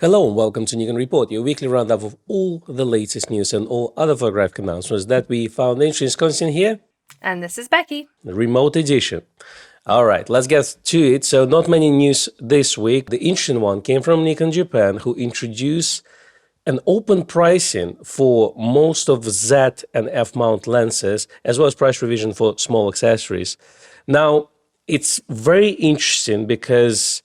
Hello and welcome to Nikon Report, your weekly roundup of all the latest news and all other photographic announcements that we found interesting. Constantine here. And this is Becky. The remote edition. All right, let's get to it. So not many news this week. The interesting one came from Nikon Japan, who introduced an open pricing for most of Z and F mount lenses, as well as price revision for small accessories. Now, it's very interesting because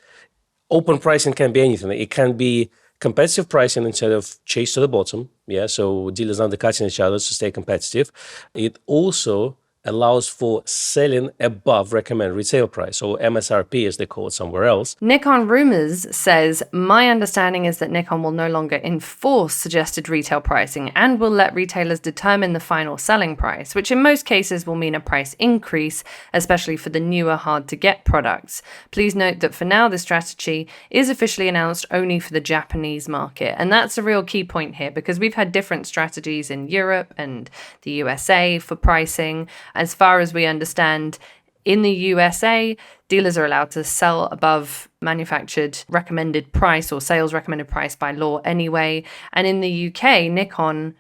open pricing can be anything. It can be competitive pricing instead of chase to the bottom. Yeah, so dealers undercutting each other to stay competitive. It also allows for selling above recommended retail price, or MSRP as they call it somewhere else. Nikon Rumors says, my understanding is that Nikon will no longer enforce suggested retail pricing and will let retailers determine the final selling price, which in most cases will mean a price increase, especially for the newer hard-to-get products. Please note that for now, this strategy is officially announced only for the Japanese market. And that's a real key point here, because we've had different strategies in Europe and the USA for pricing. As far as we understand, in the USA, dealers are allowed to sell above manufactured recommended price or sales recommended price by law anyway. And in the UK, Nikon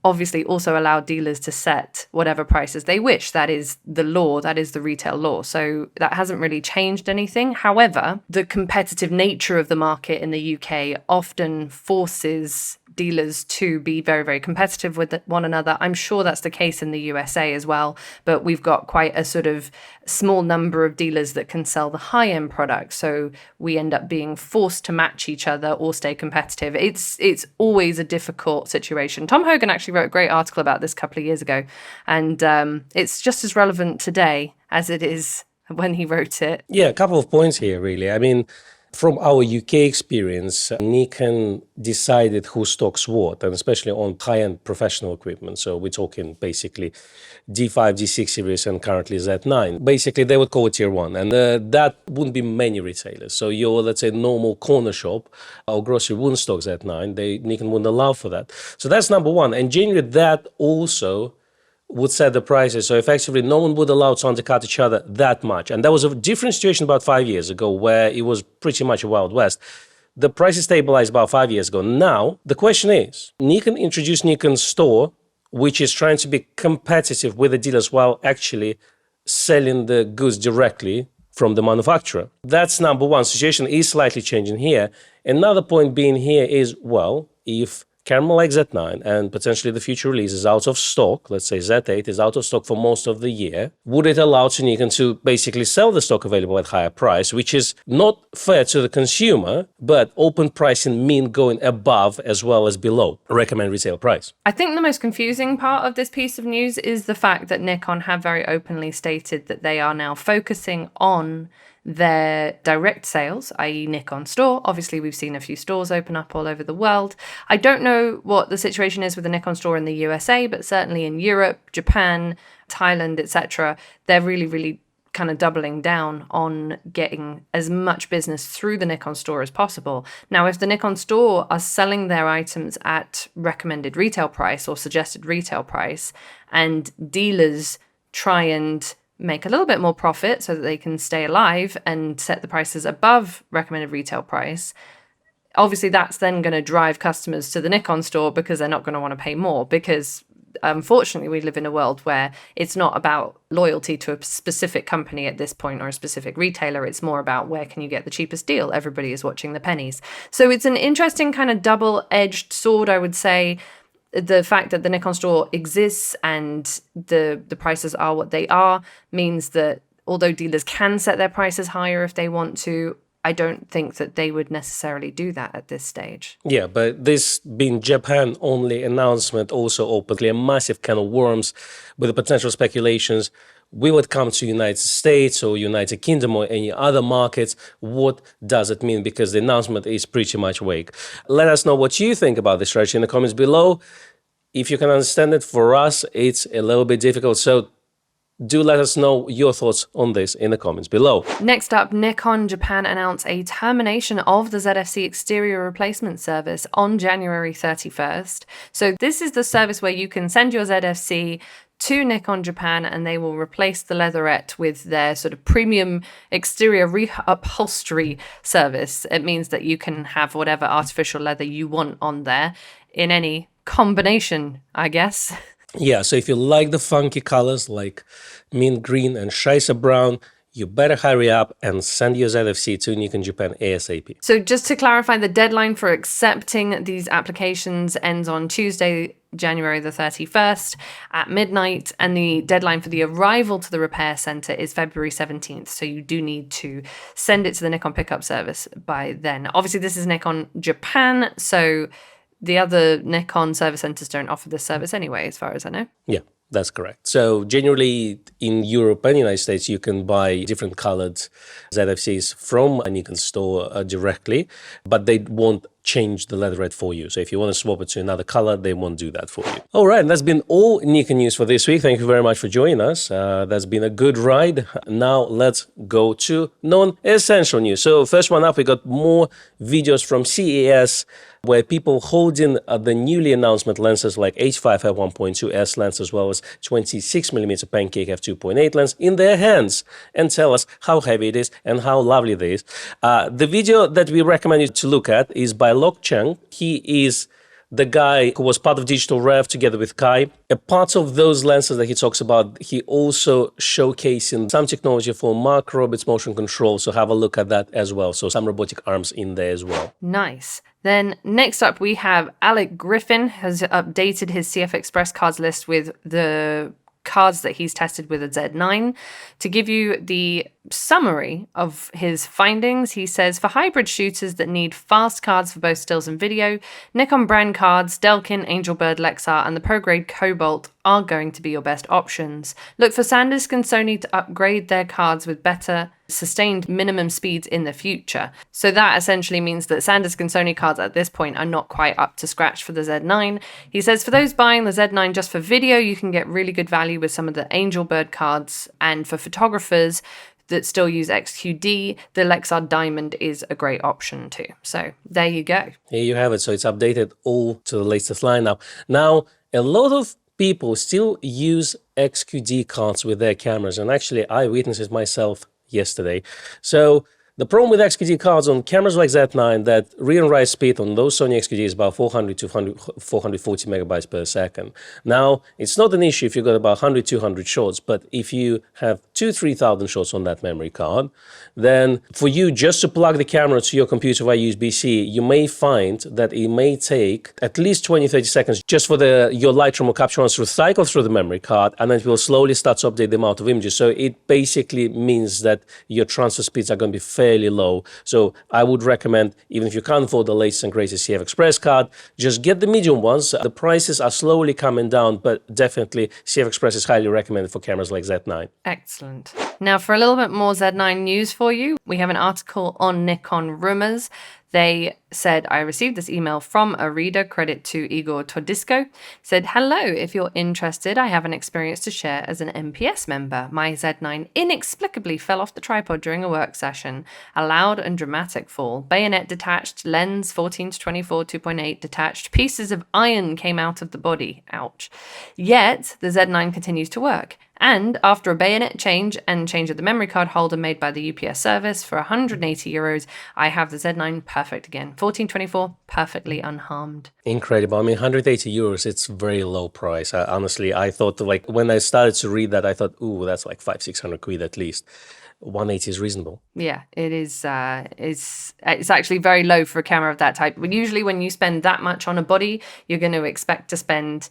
obviously also allow dealers to set whatever prices they wish. That is the law, that is the retail law. So that hasn't really changed anything. However, the competitive nature of the market in the UK often forces dealers to be very, very competitive with one another. I'm sure that's the case in the USA as well, but we've got quite a sort of small number of dealers that can sell the high-end products. So we end up being forced to match each other or stay competitive. It's always a difficult situation. Tom Hogan actually wrote a great article about this a couple of years ago, and it's just as relevant today as it is when he wrote it. Yeah, a couple of points here, really. I mean, from our UK experience, Nikon decided who stocks what, and especially on high-end professional equipment. So we're talking basically D5, D6 series, and currently Z9. Basically, they would call it tier one, and that wouldn't be many retailers. So your, let's say, normal corner shop or grocery wouldn't stock Z9. Nikon wouldn't allow for that. So that's number one. And generally, that also would set the prices. So effectively, no one would allow to undercut each other that much. And that was a different situation about 5 years ago, where it was pretty much a Wild West. The prices stabilized about 5 years ago. Now, the question is, Nikon introduced Nikon Store, which is trying to be competitive with the dealers while actually selling the goods directly from the manufacturer. That's number one. Situation is slightly changing here. Another point being here is, well, if camera like Z9 and potentially the future release is out of stock, let's say Z8 is out of stock for most of the year, would it allow to Nikon to basically sell the stock available at higher price, which is not fair to the consumer, but open pricing mean going above as well as below recommended retail price? I think the most confusing part of this piece of news is the fact that Nikon have very openly stated that they are now focusing on their direct sales, i.e. Nikon Store. Obviously, we've seen a few stores open up all over the world. I don't know what the situation is with the Nikon Store in the USA, but certainly in Europe, Japan, Thailand, etc., they're really, really kind of doubling down on getting as much business through the Nikon Store as possible. Now, if the Nikon Store are selling their items at recommended retail price or suggested retail price, and dealers try and make a little bit more profit so that they can stay alive and set the prices above recommended retail price, obviously that's then going to drive customers to the Nikon Store because they're not going to want to pay more, because unfortunately we live in a world where it's not about loyalty to a specific company at this point or a specific retailer. It's more about where can you get the cheapest deal. Everybody is watching the pennies. So it's an interesting kind of double-edged sword, I would say. The fact that the Nikon Store exists and the prices are what they are means that although dealers can set their prices higher if they want to, I don't think that they would necessarily do that at this stage. Yeah, but this being Japan-only announcement also opened a massive can of worms with the potential speculations. Will it come to United States or United Kingdom or any other markets? What does it mean? Because the announcement is pretty much vague. Let us know what you think about this strategy in the comments below. If you can understand it, for us, it's a little bit difficult. So do let us know your thoughts on this in the comments below. Next up, Nikon Japan announced a termination of the ZFC exterior replacement service on January 31st. So this is the service where you can send your ZFC to Nikon Japan, and they will replace the leatherette with their sort of premium exterior upholstery service. It means that you can have whatever artificial leather you want on there in any combination, I guess. Yeah, so if you like the funky colors like mint green and Scheisse brown, you better hurry up and send your ZFC to Nikon Japan ASAP. So just to clarify, the deadline for accepting these applications ends on Tuesday, January the 31st at midnight, and the deadline for the arrival to the repair center is February 17th. So you do need to send it to the Nikon pickup service by then. Obviously, this is Nikon Japan, so the other Nikon service centers don't offer this service anyway, as far as I know. Yeah, that's correct. So generally in Europe and United States, you can buy different colored ZFCs from a Nikon store directly, but they won't change the leatherette for you. So if you want to swap it to another color, they won't do that for you. All right, that's been all Nikon news for this week. Thank you very much for joining us. That's been a good ride. Now let's go to non-essential news. So first one up, we got more videos from CES where people holding the newly announced lenses like H5 f1.2S lens as well as 26mm Pancake f2.8 lens in their hands and tell us how heavy it is and how lovely it is. The video that we recommend you to look at is by Lok Cheng. He is the guy who was part of Digital Rev together with Kai. A part of those lenses that he talks about, he also showcasing some technology for Mark Roberts motion control. So have a look at that as well. So some robotic arms in there as well. Nice. Then next up, we have Alec Griffin has updated his CF Express cards list with the cards that he's tested with a Z9. To give you the summary of his findings, he says, for hybrid shooters that need fast cards for both stills and video, Nikon brand cards, Delkin, Angelbird, Lexar, and the pro-grade Cobalt are going to be your best options. Look for SanDisk and Sony to upgrade their cards with better sustained minimum speeds in the future. So that essentially means that SanDisk and Sony cards at this point are not quite up to scratch for the Z9. He says for those buying the Z9 just for video, you can get really good value with some of the Angelbird cards, and for photographers that still use XQD, the Lexar Diamond is a great option too. So there you go. Here you have it. So it's updated all to the latest lineup. Now, a lot of people still use XQD cards with their cameras, and actually I witnessed it myself yesterday. So the problem with XQD cards on cameras like Z9, that read and write speed on those Sony XQD is about 400 to 440 megabytes per second. Now, it's not an issue if you've got about 100, 200 shots, but if you have 2,000-3,000 shots on that memory card, then for you just to plug the camera to your computer via USB-C, you may find that it may take at least 20-30 seconds just for your Lightroom or Capture One to cycle through the memory card, and then it will slowly start to update the amount of images. So it basically means that your transfer speeds are going to be fairly low. So I would recommend, even if you can't afford the latest and greatest CF Express card, just get the medium ones. The prices are slowly coming down, but definitely CF Express is highly recommended for cameras like Z9. Excellent. Now for a little bit more Z9 news for you, we have an article on Nikon Rumors. They said, I received this email from a reader, credit to Igor Todisko, said, hello, if you're interested, I have an experience to share as an MPS member. My Z9 inexplicably fell off the tripod during a work session. A loud and dramatic fall. Bayonet detached, lens 14 to 24, 2.8 detached. Pieces of iron came out of the body. Ouch. Yet, the Z9 continues to work. And after a bayonet change and change of the memory card holder made by the UPS service for €180, I have the Z9 perfect again. 1424, perfectly unharmed. Incredible. I mean, €180, it's very low price. Honestly, I thought, like, when I started to read that, I thought, ooh, that's like 500-600 quid at least. 180 is reasonable. Yeah, it is. It's actually very low for a camera of that type. But usually when you spend that much on a body, you're going to expect to spend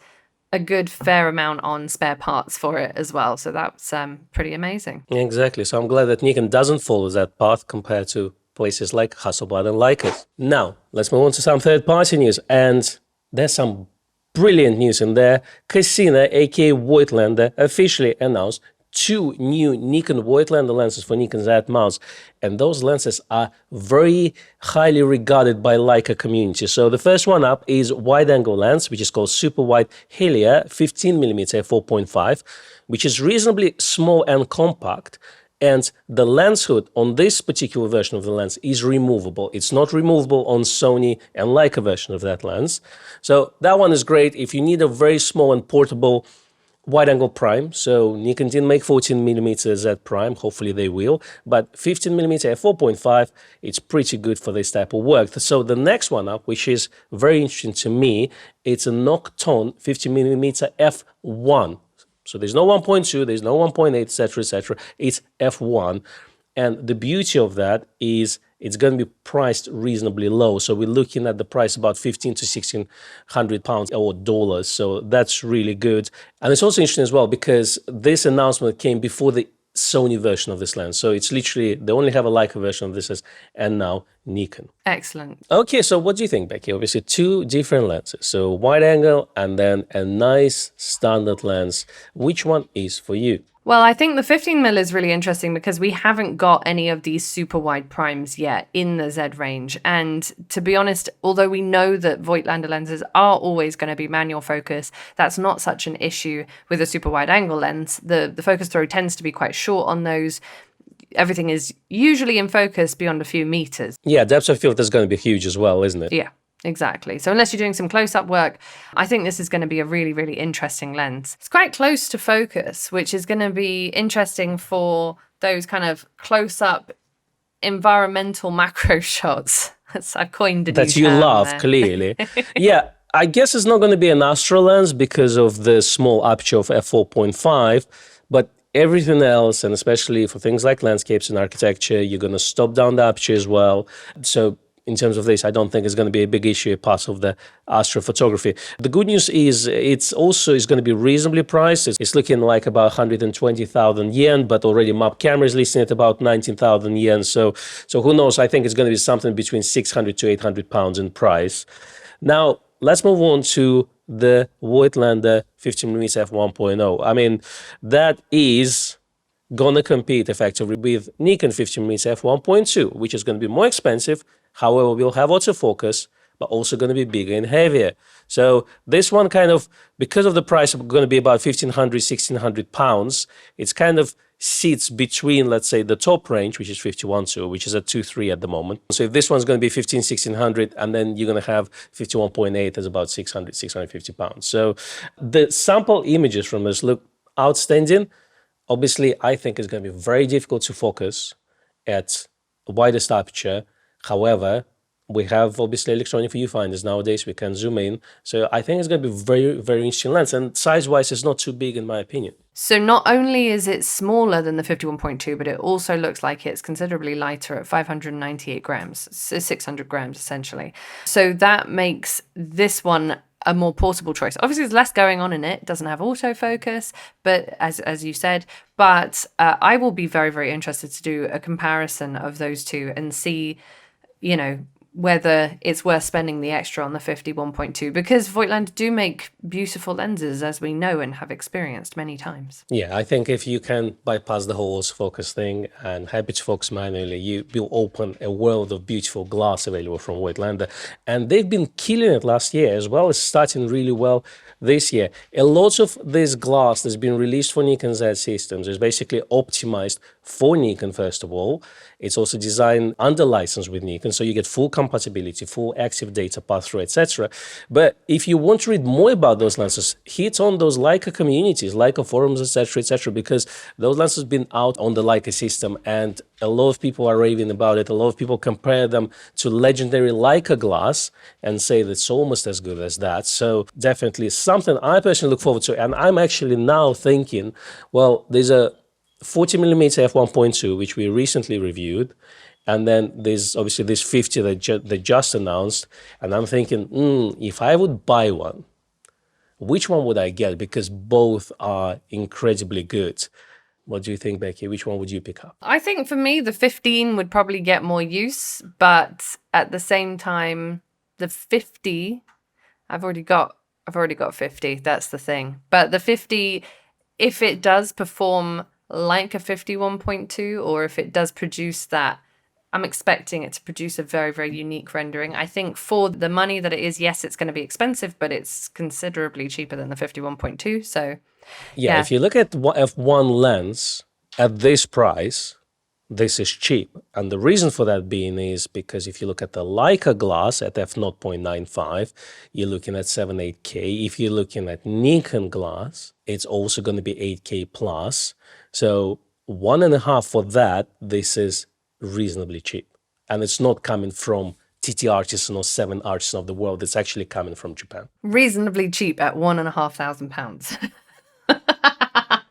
a good fair amount on spare parts for it as well. So that's pretty amazing. Exactly. So I'm glad that Nikon doesn't follow that path compared to places like Hasselblad and Leica. Now, let's move on to some third-party news. And there's some brilliant news in there. Cassina, aka Voigtlander, officially announced 2 new Nikon Voigtlander lenses for Nikon Z mounts, and those lenses are very highly regarded by Leica community. So the first one up is wide-angle lens, which is called Super Wide Helia 15mm f4.5, which is reasonably small and compact. And the lens hood on this particular version of the lens is removable. It's not removable on Sony and Leica version of that lens. So that one is great if you need a very small and portable wide angle prime. So Nikon didn't make 14mm Z prime. Hopefully they will. But 15mm f4.5, it's pretty good for this type of work. So the next one up, which is very interesting to me, it's a Nocton 50mm f1. So there's no 1.2, there's no 1.8, etc., etc. It's f1. And the beauty of that is it's going to be priced reasonably low. So we're looking at the price about 15 to 1600 pounds or dollars. So that's really good. And it's also interesting as well because this announcement came before the Sony version of this lens. So it's literally, they only have a Leica version of this and now Nikon. Excellent. Okay, so what do you think, Becky? Obviously, two different lenses. So wide angle and then a nice standard lens. Which one is for you? Well, I think the 15mm is really interesting because we haven't got any of these super wide primes yet in the Z range. And to be honest, although we know that Voigtlander lenses are always going to be manual focus, that's not such an issue with a super wide angle lens. The focus throw tends to be quite short on those. Everything is usually in focus beyond a few meters. Yeah, depth of field is going to be huge as well, isn't it? Yeah. Exactly. So unless you're doing some close-up work, I think this is going to be a really, really interesting lens. It's quite close to focus, which is going to be interesting for those kind of close-up environmental macro shots. I've coined a new that you term love, there. clearly. Yeah, I guess it's not going to be an Astro lens because of the small aperture of f4.5, but everything else, and especially for things like landscapes and architecture, you're going to stop down the aperture as well. So in terms of this, I don't think it's going to be a big issue, a part of the astrophotography. The good news is it's also is going to be reasonably priced. It's looking like about 120,000 yen, but already Map Camera is listing at about 19,000 yen. So who knows? I think it's going to be something between 600 to 800 pounds in price. Now, let's move on to the Voigtlander 15mm f1.0. I mean, that is going to compete effectively with Nikon 15mm f1.2, which is going to be more expensive. However, we'll have autofocus, but also going to be bigger and heavier. So this one kind of, because of the price going to be about 1,500, 1,600 pounds, it's kind of sits between, let's say, the top range, which is 51.2, which is at 2.3 at the moment. So if this one's going to be 15, 1,600, and then you're going to have 51.8 as about 600, 650 pounds. So the sample images from this look outstanding. Obviously, I think it's going to be very difficult to focus at widest aperture. However, we have obviously electronic viewfinders nowadays. We can zoom in. So I think it's going to be very, very interesting lens. And size-wise, it's not too big in my opinion. So not only is it smaller than the 51.2, but it also looks like it's considerably lighter at 598 grams, so 600 grams essentially. So that makes this one a more portable choice. Obviously, there's less going on in it. It doesn't have autofocus, but as you said, but I will be very, very interested to do a comparison of those two and see, you know, whether it's worth spending the extra on the 51.2, because Voigtlander do make beautiful lenses, as we know and have experienced many times. Yeah, I think if you can bypass the whole focus thing and happy to focus manually, you will open a world of beautiful glass available from Voigtlander. And they've been killing it last year as well as starting really well this year. A lot of this glass that's been released for Nikon Z systems is basically optimized for Nikon, first of all. It's also designed under license with Nikon, so you get full compatibility, full active data pass-through, etc. But if you want to read more about those lenses, hit on those Leica communities, Leica forums, etc., because those lenses have been out on the Leica system, and a lot of people are raving about it. A lot of people compare them to legendary Leica glass and say that it's almost as good as that. So definitely something I personally look forward to. And I'm actually now thinking, well, there's a 40mm f1.2, which we recently reviewed. And then there's obviously this 50 that they just announced. And I'm thinking, if I would buy one, which one would I get? Because both are incredibly good. What do you think, Becky? Which one would you pick up? I think for me, the 15 would probably get more use, but at the same time, the 50, I've already got 50. That's the thing. But the 50, if it does perform like a 51.2, or if it does produce that, I'm expecting it to produce a very, very unique rendering. I think for the money that it is, yes, it's going to be expensive, but it's considerably cheaper than the 51.2. So yeah, if you look at F1 lens at this price, this is cheap. And the reason for that being is because if you look at the Leica glass at f0.95, you're looking at 7-8K. If you're looking at Nikon glass, it's also going to be 8K plus. So 1.5 for that, this is reasonably cheap. And it's not coming from TT Artisan or 7 Artisan of the world. It's actually coming from Japan. Reasonably cheap at £1,500.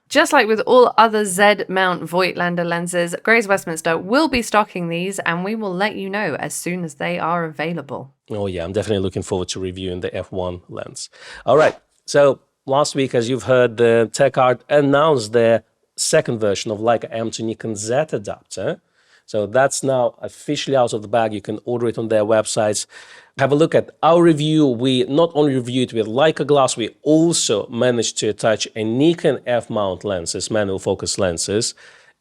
Just like with all other Z-mount Voigtlander lenses, Grays Westminster will be stocking these, and we will let you know as soon as they are available. Oh yeah, I'm definitely looking forward to reviewing the F1 lens. All right, so last week, as you've heard, the TechArt announced their second version of Leica M to Nikon Z adapter. So that's now officially out of the bag. You can order it on their websites. Have a look at our review. We not only reviewed with Leica glass, we also managed to attach a Nikon F-mount lenses, manual focus lenses,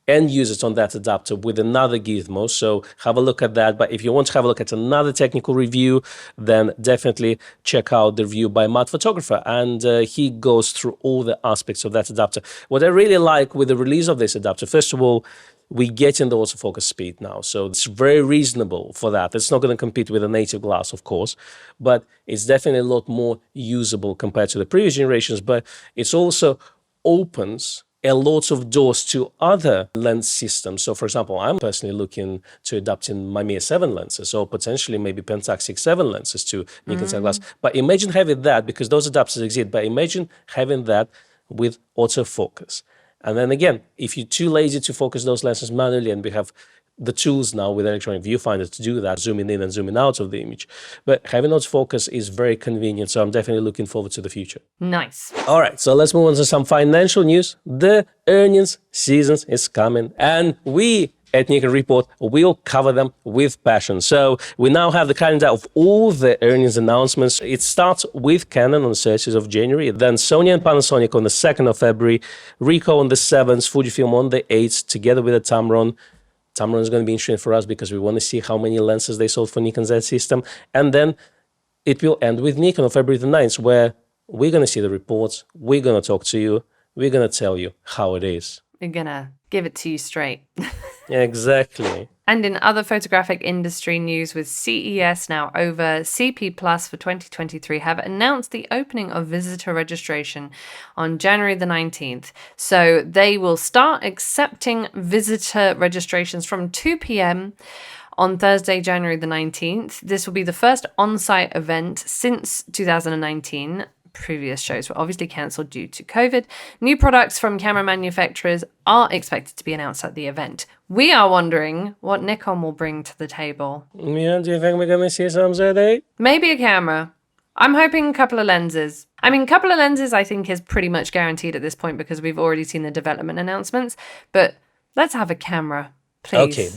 and use it on that adapter with another gizmo. So have a look at that. But if you want to have a look at another technical review, then definitely check out the review by Matt Photographer. And he goes through all the aspects of that adapter. What I really like with the release of this adapter, first of all, we get in the autofocus speed now. So it's very reasonable for that. It's not going to compete with a native glass, of course, but it's definitely a lot more usable compared to the previous generations. But it also opens a lot of doors to other lens systems. So for example, I'm personally looking to adapt in Mamiya 7 lenses, or potentially maybe Pentax 6-7 lenses to Nikon Z glass. But imagine having that, because those adapters exist, but imagine having that with autofocus. And then again, if you're too lazy to focus those lenses manually, and we have the tools now with electronic viewfinder to do that, zooming in and zooming out of the image. But having autofocus is very convenient, so I'm definitely looking forward to the future. Nice. All right, so let's move on to some financial news. The earnings season is coming, and we at Nikon Report will cover them with passion. So we now have the calendar of all the earnings announcements. It starts with Canon on the 30th of January, then Sony and Panasonic on the 2nd of February, Ricoh on the 7th, Fujifilm on the 8th, together with the Tamron. Tamron is going to be interesting for us because we want to see how many lenses they sold for Nikon Z system. And then it will end with Nikon on February the 9th, where we're going to see the reports, we're going to talk to you, we're going to tell you how it is. We're going to give it to you straight. Exactly. And in other photographic industry news, with CES now over, CP Plus for 2023 have announced the opening of visitor registration on January the 19th. So they will start accepting visitor registrations from 2 p.m. on Thursday, January the 19th. This will be the first on-site event since 2019. Previous shows were obviously cancelled due to COVID. New products from camera manufacturers are expected to be announced at the event. We are wondering what Nikon will bring to the table. Yeah, do you think we're going to see some Z8? Maybe a camera. I'm hoping a couple of lenses. I mean, a couple of lenses I think is pretty much guaranteed at this point because we've already seen the development announcements. But let's have a camera, please. Okay.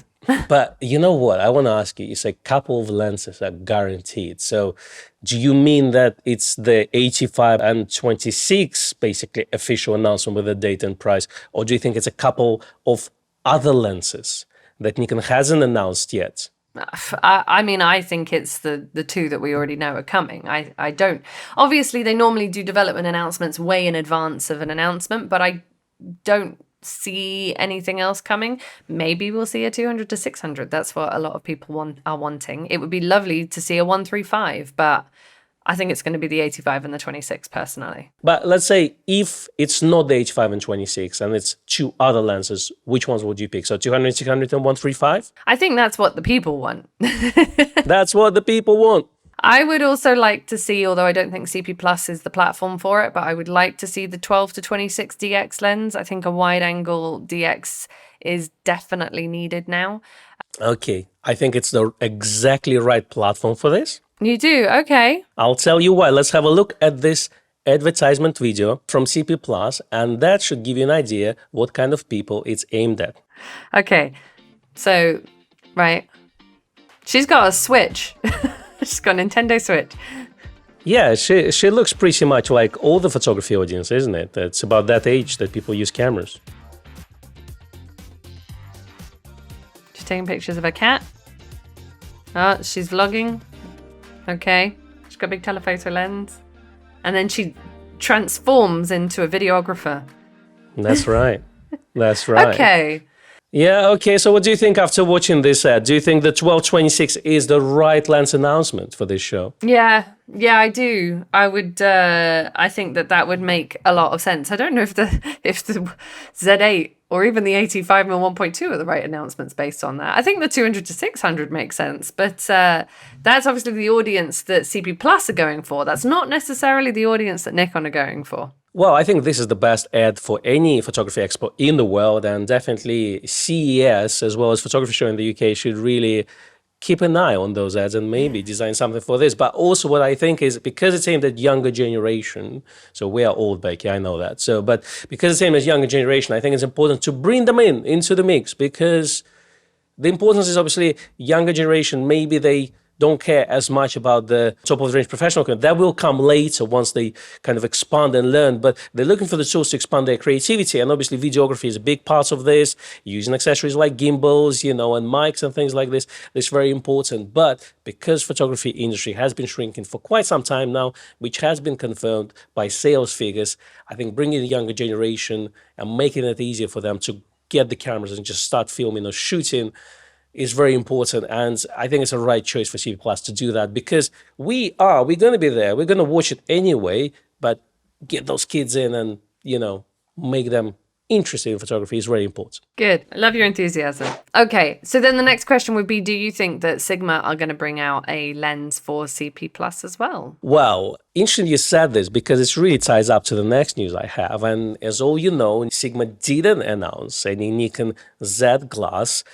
But you know what? I want to ask you, it's a couple of lenses are guaranteed. So do you mean that it's the 85 and 26 basically official announcement with the date and price? Or do you think it's a couple of other lenses that Nikon hasn't announced yet? I mean, I think it's the two that we already know are coming. I don't. Obviously, they normally do development announcements way in advance of an announcement, but I don't see anything else coming. Maybe we'll see a 200 to 600. That's what a lot of people are wanting. It would be lovely to see a 135, but I think it's going to be the 85 and the 26 personally. But let's say if it's not the 85 and 26 and it's two other lenses, which ones would you pick? So 200, 600 and 135? I think that's what the people want. That's what the people want. I would also like to see, although I don't think CP Plus is the platform for it, but I would like to see the 12 to 26 DX lens. I think a wide angle DX is definitely needed now. Okay, I think it's the exactly right platform for this. You do? Okay. I'll tell you why. Let's have a look at this advertisement video from CP Plus, and that should give you an idea what kind of people it's aimed at. Okay, so, right. She's got a Switch. She's got a Nintendo Switch. Yeah, she looks pretty much like all the photography audience, isn't it? It's about that age that people use cameras. She's taking pictures of her cat. Oh, she's vlogging. Okay. She's got a big telephoto lens. And then she transforms into a videographer. That's right. That's right. Okay. Yeah, okay. So what do you think after watching this ad? Do you think the 1226 is the right lens announcement for this show? Yeah, I do. I would. I think that would make a lot of sense. I don't know if the Z8 or even the 85mm 1.2 are the right announcements based on that. I think the 200 to 600 makes sense, but that's obviously the audience that CP Plus are going for. That's not necessarily the audience that Nikon are going for. Well, I think this is the best ad for any photography expo in the world, and definitely CES as well as photography show in the UK should really keep an eye on those ads and maybe design something for this. But also what I think is because it's aimed at younger generation, so we are old, Becky, I know that. So, but because it's aimed at younger generation, I think it's important to bring them into the mix, because the importance is obviously younger generation, maybe they don't care as much about the top of the range professional equipment. That will come later once they kind of expand and learn, but they're looking for the tools to expand their creativity. And obviously videography is a big part of this, using accessories like gimbals, and mics and things like this. It's very important. But because photography industry has been shrinking for quite some time now, which has been confirmed by sales figures, I think bringing the younger generation and making it easier for them to get the cameras and just start filming or shooting is very important. And I think it's a right choice for CP Plus to do that, because we're going to be there. We're going to watch it anyway, but get those kids in and, make them interested in photography is very important. Good. I love your enthusiasm. Okay, so then the next question would be, do you think that Sigma are going to bring out a lens for CP Plus as well? Well, interesting you said this, because it really ties up to the next news I have. And as all you know, Sigma didn't announce any Nikon Z glass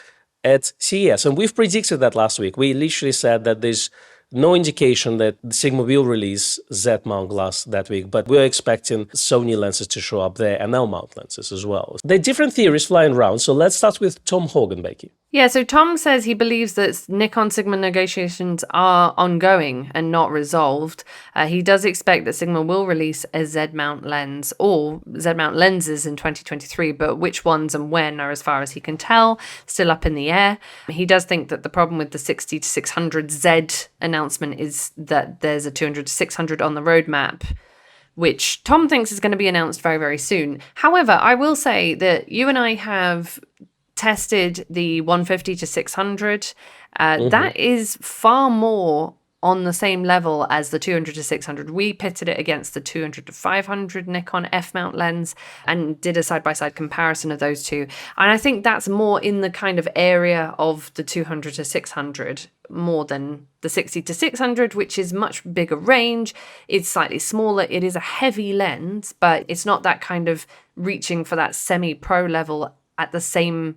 at CES. And we've predicted that last week. We literally said that there's no indication that Sigma will release Z mount glass that week, but we're expecting Sony lenses to show up there and L mount lenses as well. There are different theories flying around, so let's start with Tom Hogan, Becky. Yeah, so Tom says he believes that Nikon Sigma negotiations are ongoing and not resolved. He does expect that Sigma will release a Z-mount lens or Z-mount lenses in 2023, but which ones and when are, as far as he can tell, still up in the air. He does think that the problem with the 60 to 600 Z announcement is that there's a 200 to 600 on the roadmap, which Tom thinks is going to be announced very, very soon. However, I will say that you and I have tested the 150 to 600. That is far more on the same level as the 200 to 600. We pitted it against the 200 to 500 Nikon f-mount lens and did a side-by-side comparison of those two. And I think that's more in the kind of area of the 200 to 600 more than the 60 to 600, which is much bigger range. It's slightly smaller. It is a heavy lens, but it's not that kind of reaching for that semi-pro level at the same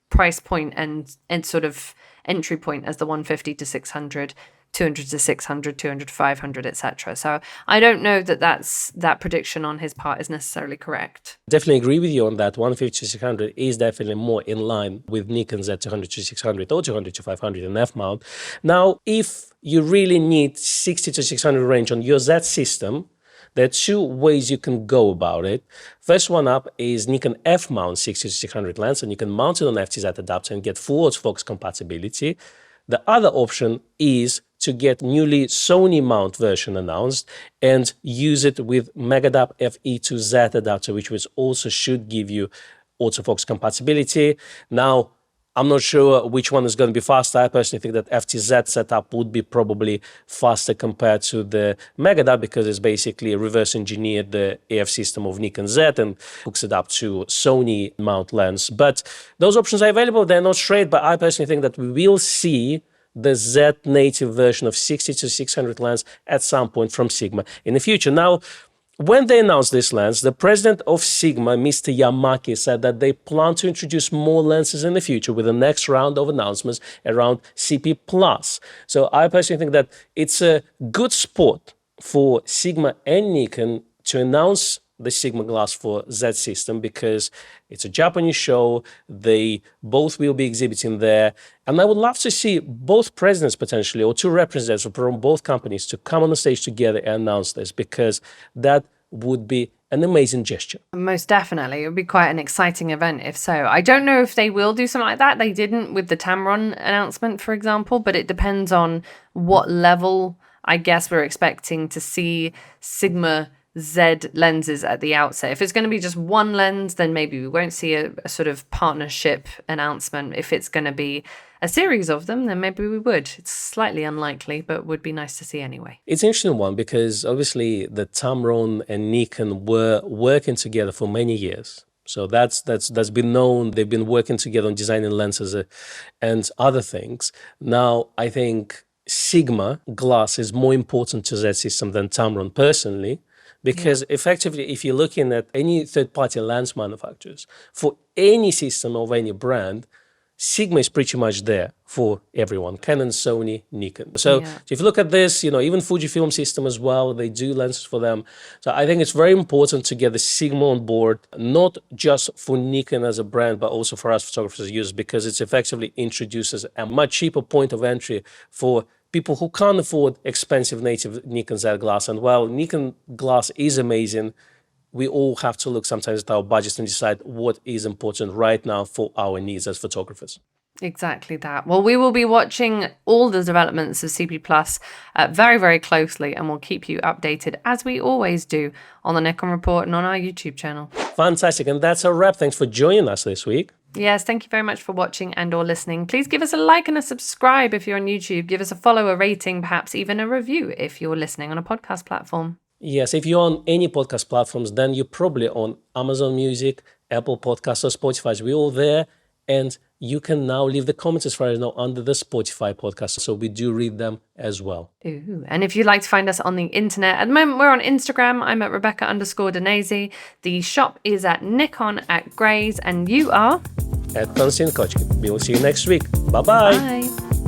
price point and sort of entry point as the 150 to 600, 200 to 600, 200 to 500, etc. So I don't know that prediction on his part is necessarily correct. Definitely agree with you on that. 150 to 600 is definitely more in line with Nikon Z200 to 600 or 200 to 500 in f-mount. Now, if you really need 60 to 600 range on your Z system, there are two ways you can go about it. First one up is Nikon f-mount 60 to 600 lens, and you can mount it on FTZ adapter and get full autofocus compatibility. The other option is to get newly Sony mount version announced and use it with Megadap FE2Z adapter, which also should give you autofocus compatibility. Now, I'm not sure which one is going to be faster. I personally think that FTZ setup would be probably faster compared to the Megadap, because it's basically reverse engineered the AF system of Nikon Z and hooks it up to Sony mount lens. But those options are available. They're not straight, but I personally think that we will see the Z native version of 60 to 600 lens at some point from Sigma in the future. Now, when they announced this lens, the president of Sigma, Mr. Yamaki, said that they plan to introduce more lenses in the future with the next round of announcements around CP+. So I personally think that it's a good spot for Sigma and Nikon to announce the Sigma glass for Z system, because it's a Japanese show. They both will be exhibiting there. And I would love to see both presidents potentially, or two representatives from both companies, to come on the stage together and announce this, because that would be an amazing gesture. Most definitely. It would be quite an exciting event if so. I don't know if they will do something like that. They didn't with the Tamron announcement, for example, but it depends on what level I guess we're expecting to see Sigma Z lenses at the outset. If it's going to be just one lens, then maybe we won't see a sort of partnership announcement. If it's going to be a series of them, then maybe we would. It's slightly unlikely, but would be nice to see anyway. It's an interesting one because obviously the Tamron and Nikon were working together for many years. So that's been known. They've been working together on designing lenses and other things. Now, I think Sigma glass is more important to that system than Tamron personally, because effectively, if you're looking at any third-party lens manufacturers, for any system of any brand, Sigma is pretty much there for everyone. Canon, Sony, Nikon. So if you look at this, even Fujifilm system as well, they do lenses for them. So I think it's very important to get the Sigma on board, not just for Nikon as a brand, but also for us photographers as users, because it effectively introduces a much cheaper point of entry for people who can't afford expensive native Nikon Z glass. And while Nikon glass is amazing, we all have to look sometimes at our budgets and decide what is important right now for our needs as photographers. Exactly that. Well, we will be watching all the developments of CP Plus very, very closely, and we'll keep you updated, as we always do, on the Nikon Report and on our YouTube channel. Fantastic. And that's a wrap. Thanks for joining us this week. Yes, thank you very much for watching and or listening. Please give us a like and a subscribe if you're on YouTube. Give us a follow, a rating, perhaps even a review if you're listening on a podcast platform. Yes, if you're on any podcast platforms, then you're probably on Amazon Music, Apple Podcasts, or Spotify. We're all there. And you can now leave the comments as far as now under the Spotify podcast. So we do read them as well. Ooh. And if you'd like to find us on the internet, at the moment we're on Instagram. I'm at Rebecca_Danese. The shop is at Nikon at Grays. And you are? At Konstantin Kochkin. We will see you next week. Bye-bye. Bye.